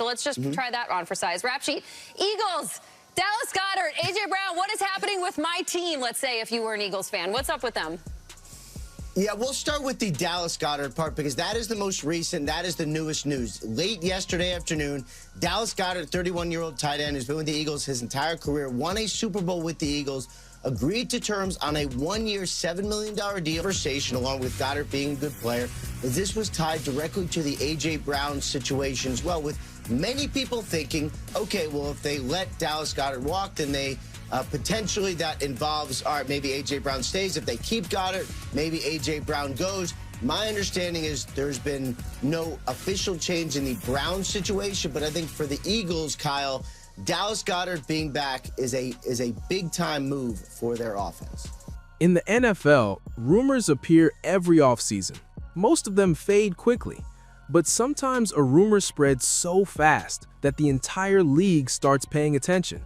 So let's just try that on for size. Rap sheet. Eagles, Dallas Goedert, A.J. Brown. What is happening with my team, let's say, if you were an Eagles fan? What's up with them? Yeah, we'll start with the Dallas Goedert part because that is the most recent, that is the newest news. Late yesterday afternoon, Dallas Goedert, 31-year-old tight end who's been with the Eagles his entire career, won a Super Bowl with the Eagles, agreed to terms on a one-year, $7 million deal. Conversation, along with Goedert being a good player, as this was tied directly to the A.J. Brown situation as well, with many people thinking, okay, well, if they let Dallas Goedert walk, then they potentially that involves, all right, maybe A.J. Brown stays. If they keep Goedert, maybe A.J. Brown goes. My understanding is there's been no official change in the Brown situation, but I think for the Eagles, Kyle, Dallas Goedert being back is a big-time move for their offense. In the NFL, rumors appear every offseason. Most of them fade quickly, but sometimes a rumor spreads so fast that the entire league starts paying attention.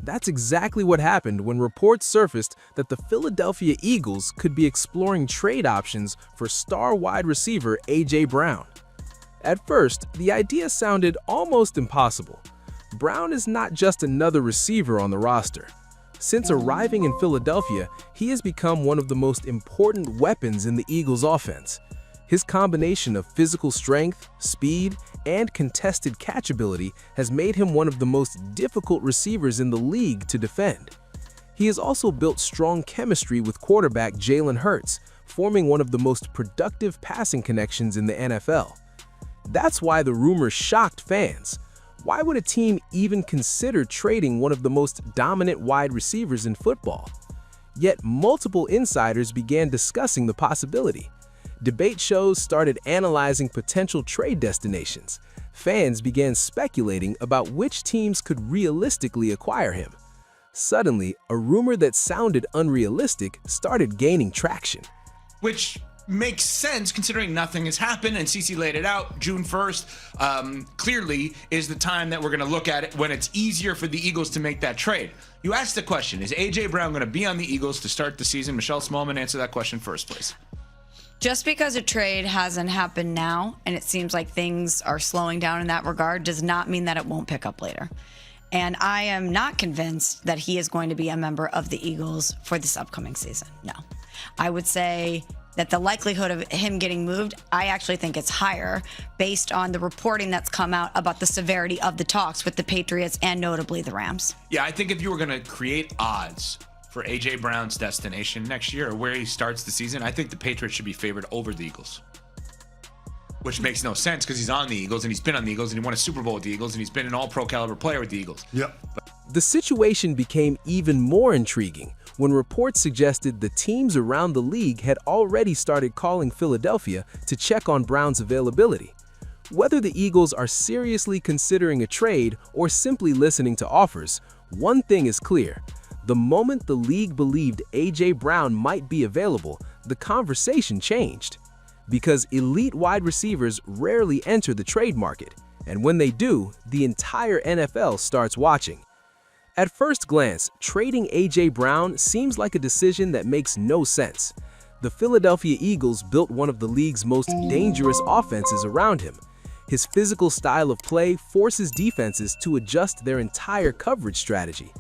That's exactly what happened when reports surfaced that the Philadelphia Eagles could be exploring trade options for star wide receiver A.J. Brown. At first, the idea sounded almost impossible. Brown is not just another receiver on the roster. Since arriving in Philadelphia, he has become one of the most important weapons in the Eagles' offense. His combination of physical strength, speed, and contested catchability has made him one of the most difficult receivers in the league to defend. He has also built strong chemistry with quarterback Jalen Hurts, forming one of the most productive passing connections in the NFL. That's why the rumor shocked fans. Why would a team even consider trading one of the most dominant wide receivers in football? Yet multiple insiders began discussing the possibility. Debate shows started analyzing potential trade destinations. Fans began speculating about which teams could realistically acquire him. Suddenly, a rumor that sounded unrealistic started gaining traction. Which makes sense considering nothing has happened, and CeCe laid it out. June 1st clearly is the time that we're going to look at it when it's easier for the Eagles to make that trade. You asked the question, is A.J. Brown going to be on the Eagles to start the season? Michelle Smallman, answer that question first, please. Just because a trade hasn't happened now and it seems like things are slowing down in that regard does not mean that it won't pick up later. And I am not convinced that he is going to be a member of the Eagles for this upcoming season. No. I would say that the likelihood of him getting moved, I actually think it's higher based on the reporting that's come out about the severity of the talks with the Patriots and notably the Rams. Yeah, I think if you were going to create odds for A.J. Brown's destination next year, where he starts the season, I think the Patriots should be favored over the Eagles. Which makes no sense because he's on the Eagles and he's been on the Eagles and he won a Super Bowl with the Eagles and he's been an all-pro caliber player with the Eagles. Yep. The situation became even more intriguing when reports suggested the teams around the league had already started calling Philadelphia to check on Brown's availability. Whether the Eagles are seriously considering a trade or simply listening to offers, one thing is clear. The moment the league believed A.J. Brown might be available, the conversation changed. Because elite wide receivers rarely enter the trade market, and when they do, the entire NFL starts watching. At first glance, trading A.J. Brown seems like a decision that makes no sense. The Philadelphia Eagles built one of the league's most dangerous offenses around him. His physical style of play forces defenses to adjust their entire coverage strategy.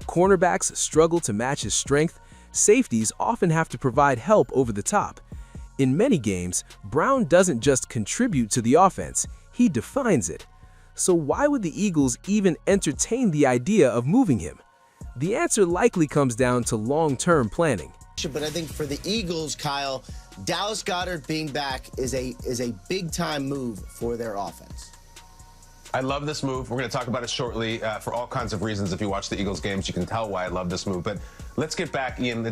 Cornerbacks struggle to match his strength. Safeties often have to provide help over the top. In many games, Brown doesn't just contribute to the offense, he defines it. So why would the Eagles even entertain the idea of moving him? The answer likely comes down to long-term planning. But I think for the Eagles, Kyle, Dallas Goedert being back is a big-time move for their offense. I love this move. We're going to talk about it shortly for all kinds of reasons. If you watch the Eagles games, you can tell why I love this move. But let's get back, Ian.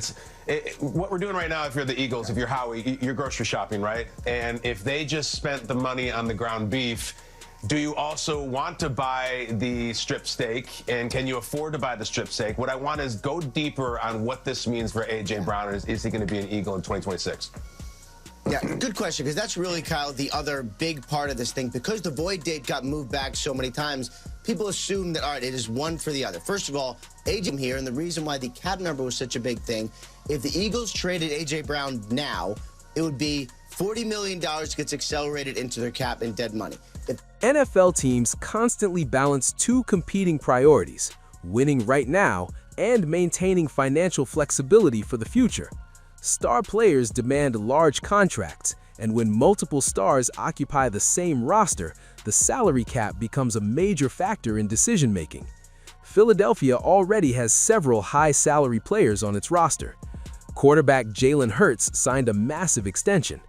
What we're doing right now, if you're the Eagles, if you're Howie, you're grocery shopping, right? And if they just spent the money on the ground beef, do you also want to buy the strip steak? And can you afford to buy the strip steak? What I want is go deeper on what this means for A.J. Brown. Is he going to be an Eagle in 2026? Yeah, good question, because that's really, Kyle, the other big part of this thing. Because the void date got moved back so many times, people assume that, all right, it is one for the other. First of all, A.J. here, and the reason why the cap number was such a big thing, if the Eagles traded A.J. Brown now, it would be $40 million gets accelerated into their cap in dead money. NFL teams constantly balance two competing priorities: winning right now and maintaining financial flexibility for the future. Star players demand large contracts, and when multiple stars occupy the same roster, the salary cap becomes a major factor in decision-making. Philadelphia already has several high-salary players on its roster. Quarterback Jalen Hurts signed a massive extension.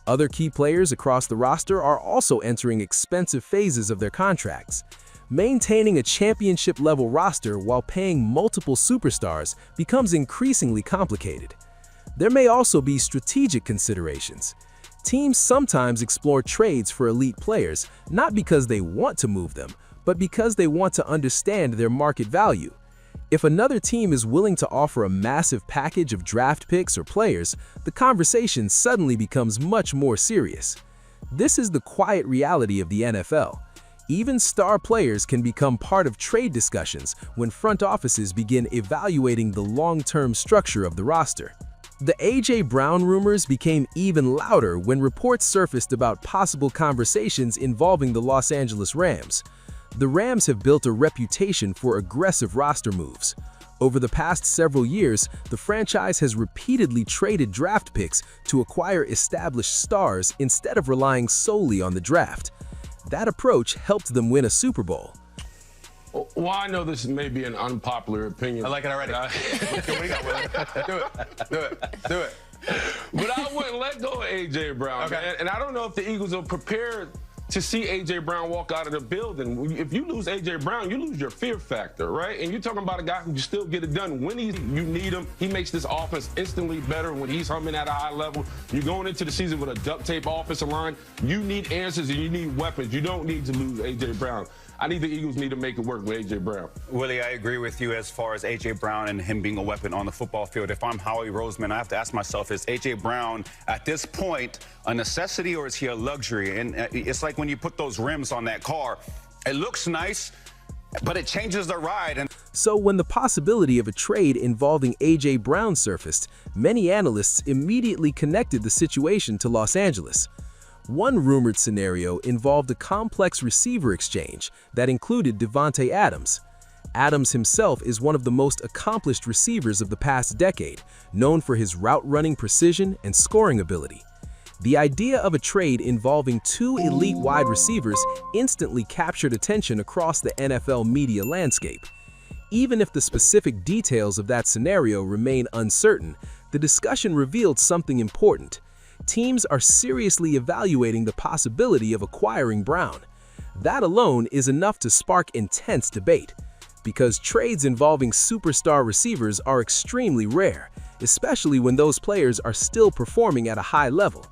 Other key players across the roster are also entering expensive phases of their contracts. Maintaining a championship-level roster while paying multiple superstars becomes increasingly complicated. There may also be strategic considerations. Teams sometimes explore trades for elite players, not because they want to move them, but because they want to understand their market value. If another team is willing to offer a massive package of draft picks or players, the conversation suddenly becomes much more serious. This is the quiet reality of the NFL. Even star players can become part of trade discussions when front offices begin evaluating the long-term structure of the roster. The A.J. Brown rumors became even louder when reports surfaced about possible conversations involving the Los Angeles Rams. The Rams have built a reputation for aggressive roster moves. Over the past several years, the franchise has repeatedly traded draft picks to acquire established stars instead of relying solely on the draft. That approach helped them win a Super Bowl. Well, I know this may be an unpopular opinion. I like it already. What do you got, Willie? Do it. But I wouldn't let go of A.J. Brown. Okay. And I don't know if the Eagles are prepared to see A.J. Brown walk out of the building. If you lose A.J. Brown, you lose your fear factor, right? And you're talking about a guy who can still get it done when you need him. He makes this offense instantly better when he's humming at a high level. You're going into the season with a duct tape offensive line. You need answers and you need weapons. You don't need to lose A.J. Brown. I think the Eagles need to make it work with A.J. Brown. Willie, I agree with you as far as A.J. Brown and him being a weapon on the football field. If I'm Howie Roseman, I have to ask myself, is A.J. Brown at this point a necessity or is he a luxury? And it's like when you put those rims on that car, it looks nice, but it changes the ride. So when the possibility of a trade involving A.J. Brown surfaced, many analysts immediately connected the situation to Los Angeles. One rumored scenario involved a complex receiver exchange that included Davante Adams. Adams himself is one of the most accomplished receivers of the past decade, known for his route-running precision and scoring ability. The idea of a trade involving two elite wide receivers instantly captured attention across the NFL media landscape. Even if the specific details of that scenario remain uncertain, the discussion revealed something important. Teams are seriously evaluating the possibility of acquiring Brown. That alone is enough to spark intense debate, because trades involving superstar receivers are extremely rare, especially when those players are still performing at a high level.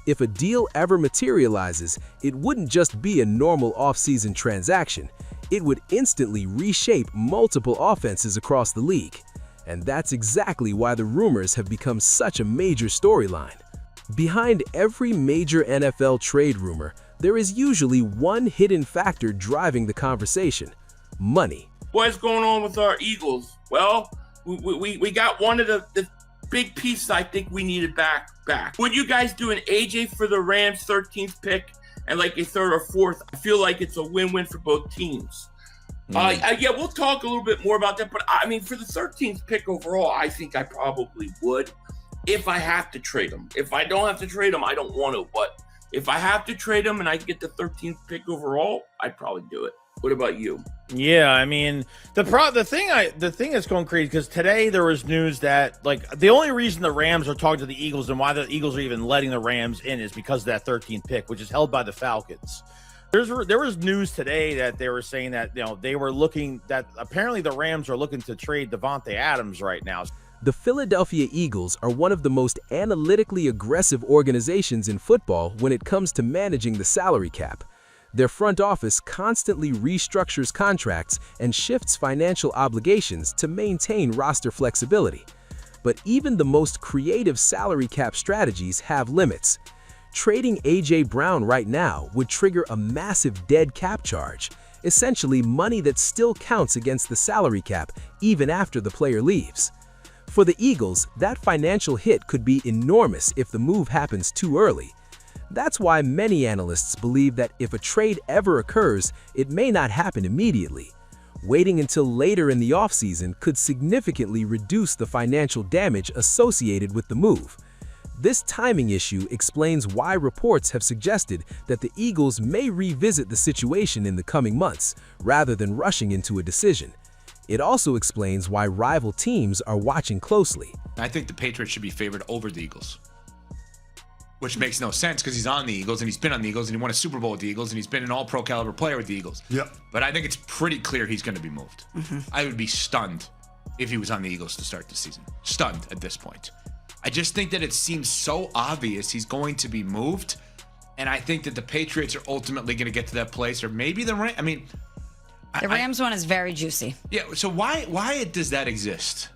If a deal ever materializes, it wouldn't just be a normal offseason transaction, it would instantly reshape multiple offenses across the league. And that's exactly why the rumors have become such a major storyline. Behind every major NFL trade rumor, there is usually one hidden factor driving the conversation: money. What's going on with our Eagles? Well, we got one of the big pieces I think we needed back. Would you guys do an AJ for the Rams 13th pick and like a third or fourth? I feel like it's a win-win for both teams. Yeah, we'll talk a little bit more about that. But I mean, for the 13th pick overall, I think I probably would. If I have to trade them. If I don't have to trade them, I don't want to. But if I have to trade them and I get the 13th pick overall, I'd probably do it. What about you? Yeah, I mean, the thing that's going crazy, because today there was news that like the only reason the Rams are talking to the Eagles and why the Eagles are even letting the Rams in is because of that 13th pick, which is held by the Falcons. There was news today that they were saying that they were looking that apparently the Rams are looking to trade Davante Adams right now. The Philadelphia Eagles are one of the most analytically aggressive organizations in football when it comes to managing the salary cap. Their front office constantly restructures contracts and shifts financial obligations to maintain roster flexibility. But even the most creative salary cap strategies have limits. Trading A.J. Brown right now would trigger a massive dead cap charge, essentially money that still counts against the salary cap even after the player leaves. For the Eagles, that financial hit could be enormous if the move happens too early. That's why many analysts believe that if a trade ever occurs, it may not happen immediately. Waiting until later in the offseason could significantly reduce the financial damage associated with the move. This timing issue explains why reports have suggested that the Eagles may revisit the situation in the coming months, rather than rushing into a decision. It also explains why rival teams are watching closely. I think the Patriots should be favored over the Eagles, which makes no sense because he's on the Eagles and he's been on the Eagles and he won a Super Bowl with the Eagles and he's been an all-pro caliber player with the Eagles. Yep. But I think it's pretty clear he's going to be moved. I would be stunned if he was on the Eagles to start the season. Stunned at this point. I just think that it seems so obvious he's going to be moved, and I think that the Patriots are ultimately going to get to that place, or maybe the Rams. I mean, the Rams one is very juicy. Yeah. So why does that exist?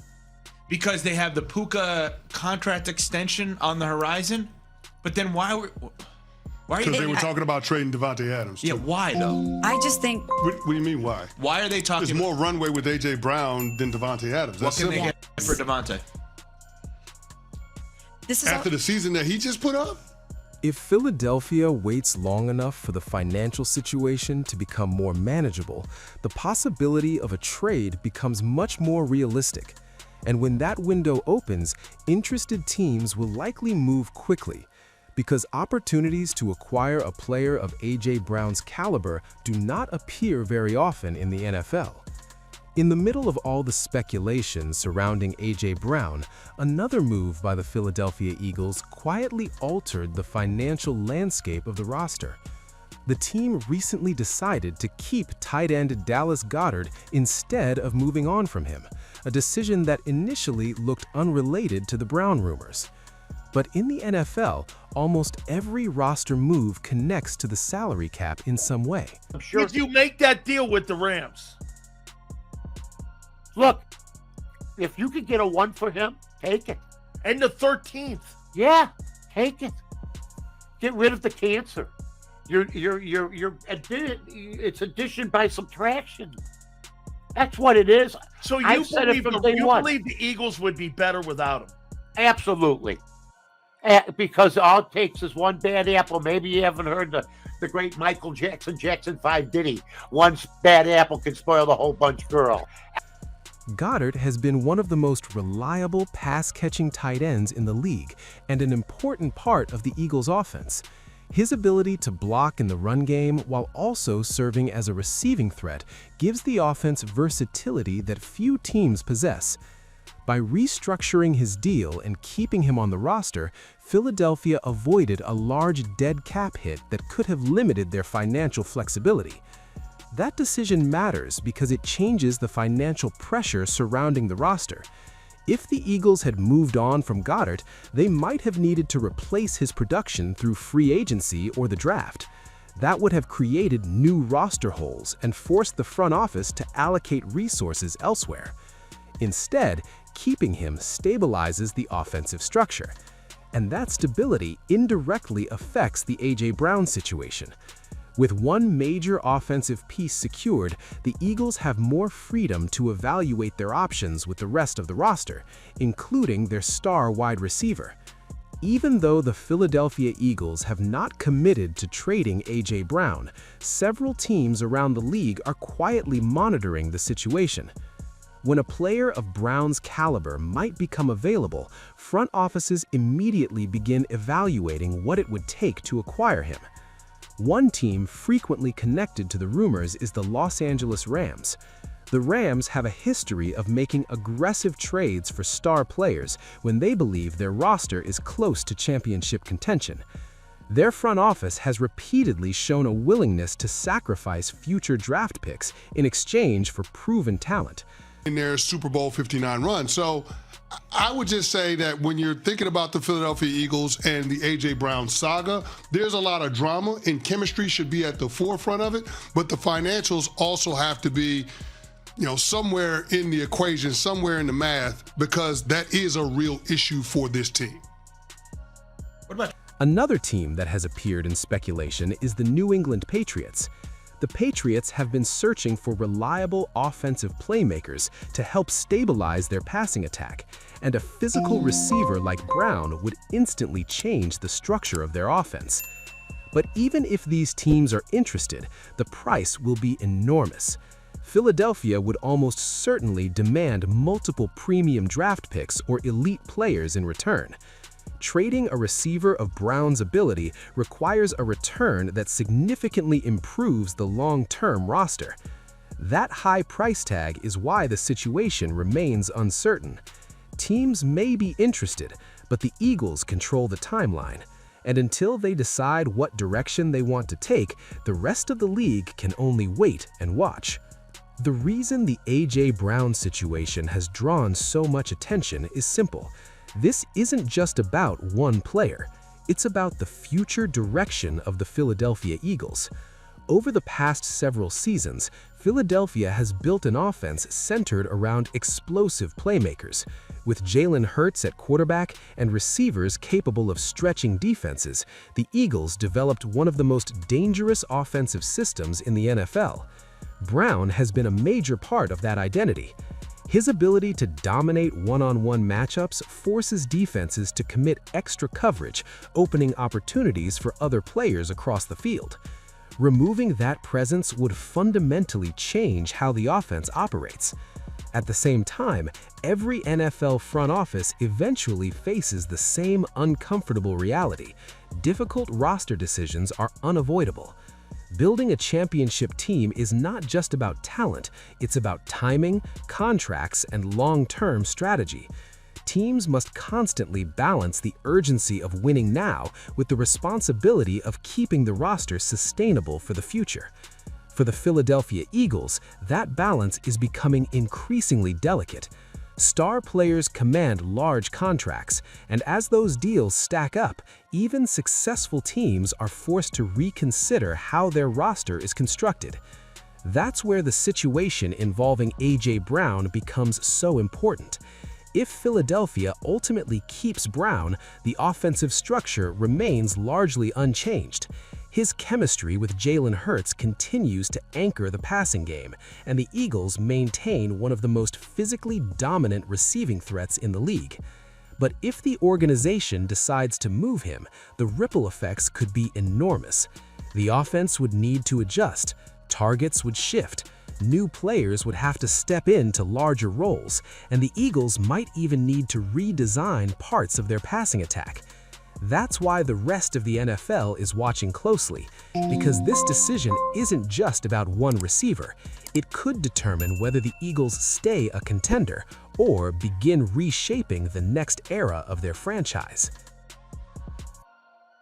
Because they have the Puka contract extension on the horizon, but then why are you? Because they were talking about trading Davante Adams. Yeah. Why though? I just think. What do you mean why? Why are they talking? There's more runway with AJ Brown than Davante Adams. What That's can they simple. get for Davante? This is After the season that he just put up? If Philadelphia waits long enough for the financial situation to become more manageable, the possibility of a trade becomes much more realistic. And when that window opens, interested teams will likely move quickly, because opportunities to acquire a player of A.J. Brown's caliber do not appear very often in the NFL. In the middle of all the speculation surrounding A.J. Brown, another move by the Philadelphia Eagles quietly altered the financial landscape of the roster. The team recently decided to keep tight end Dallas Goedert instead of moving on from him, a decision that initially looked unrelated to the Brown rumors. But in the NFL, almost every roster move connects to the salary cap in some way. I'm sure if you make that deal with the Rams. Look, if you could get a 1 for him, take it. And the 13th. Yeah, take it. Get rid of the cancer. It's addition by subtraction. That's what it is. So you believe the Eagles would be better without him? Absolutely. Because all it takes is one bad apple. Maybe you haven't heard the great Michael Jackson 5 ditty. One bad apple can spoil the whole bunch, girl. Goedert has been one of the most reliable pass-catching tight ends in the league and an important part of the Eagles' offense. His ability to block in the run game while also serving as a receiving threat gives the offense versatility that few teams possess. By restructuring his deal and keeping him on the roster, Philadelphia avoided a large dead cap hit that could have limited their financial flexibility. That decision matters because it changes the financial pressure surrounding the roster. If the Eagles had moved on from Goedert, they might have needed to replace his production through free agency or the draft. That would have created new roster holes and forced the front office to allocate resources elsewhere. Instead, keeping him stabilizes the offensive structure. And that stability indirectly affects the A.J. Brown situation. With one major offensive piece secured, the Eagles have more freedom to evaluate their options with the rest of the roster, including their star wide receiver. Even though the Philadelphia Eagles have not committed to trading A.J. Brown, several teams around the league are quietly monitoring the situation. When a player of Brown's caliber might become available, front offices immediately begin evaluating what it would take to acquire him. One team frequently connected to the rumors is the Los Angeles Rams. The Rams have a history of making aggressive trades for star players when they believe their roster is close to championship contention. Their front office has repeatedly shown a willingness to sacrifice future draft picks in exchange for proven talent. In their Super Bowl 59 run. So I would just say that when you're thinking about the Philadelphia Eagles and the A.J. Brown saga, there's a lot of drama, and chemistry should be at the forefront of it, but the financials also have to be, somewhere in the equation, somewhere in the math, because that is a real issue for this team. Another team that has appeared in speculation is the New England Patriots. The Patriots have been searching for reliable offensive playmakers to help stabilize their passing attack, and a physical receiver like Brown would instantly change the structure of their offense. But even if these teams are interested, the price will be enormous. Philadelphia would almost certainly demand multiple premium draft picks or elite players in return. Trading a receiver of Brown's ability requires a return that significantly improves the long-term roster. That high price tag is why the situation remains uncertain. Teams may be interested, but the Eagles control the timeline. And until they decide what direction they want to take, the rest of the league can only wait and watch. The reason the A.J. Brown situation has drawn so much attention is simple. This isn't just about one player. It's about the future direction of the Philadelphia Eagles. Over the past several seasons, Philadelphia has built an offense centered around explosive playmakers. With Jalen Hurts at quarterback and receivers capable of stretching defenses, the Eagles developed one of the most dangerous offensive systems in the NFL. Brown has been a major part of that identity. His ability to dominate one-on-one matchups forces defenses to commit extra coverage, opening opportunities for other players across the field. Removing that presence would fundamentally change how the offense operates. At the same time, every NFL front office eventually faces the same uncomfortable reality. Difficult roster decisions are unavoidable. Building a championship team is not just about talent, it's about timing, contracts, and long-term strategy. Teams must constantly balance the urgency of winning now with the responsibility of keeping the roster sustainable for the future. For the Philadelphia Eagles, that balance is becoming increasingly delicate. Star players command large contracts, and as those deals stack up, even successful teams are forced to reconsider how their roster is constructed. That's where the situation involving A.J. Brown becomes so important. If Philadelphia ultimately keeps Brown, the offensive structure remains largely unchanged. His chemistry with Jalen Hurts continues to anchor the passing game, and the Eagles maintain one of the most physically dominant receiving threats in the league. But if the organization decides to move him, the ripple effects could be enormous. The offense would need to adjust, targets would shift, new players would have to step into larger roles, and the Eagles might even need to redesign parts of their passing attack. That's why the rest of the NFL is watching closely, because this decision isn't just about one receiver. It could determine whether the Eagles stay a contender or begin reshaping the next era of their franchise.